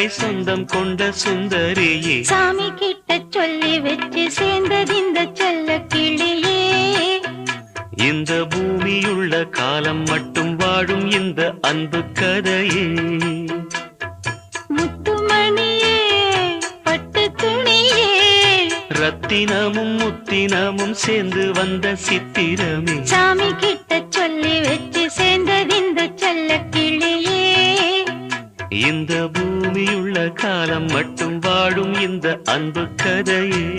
தன்னை சொந்தம் கொண்ட சுந்தரியே சாமி கிட்ட சொல்லி வச்சு சேர்ந்தது இந்த செல்ல கிளியே. இந்த பூமியுள்ள காலம் மட்டும் வாழும் இந்த அன்பு கதையே. முத்துமணியே பட்டு துணியே ரத்தினமும் முத்தினமும் சேர்ந்து வந்த சித்திரமே சாமி கிட்ட சொல்லி வச்சு சேர்ந்தது இந்த செல்ல கிளியே. இந்த பூமியுள்ள காலம் மட்டும் வாழும் இந்த அன்பு கதையே.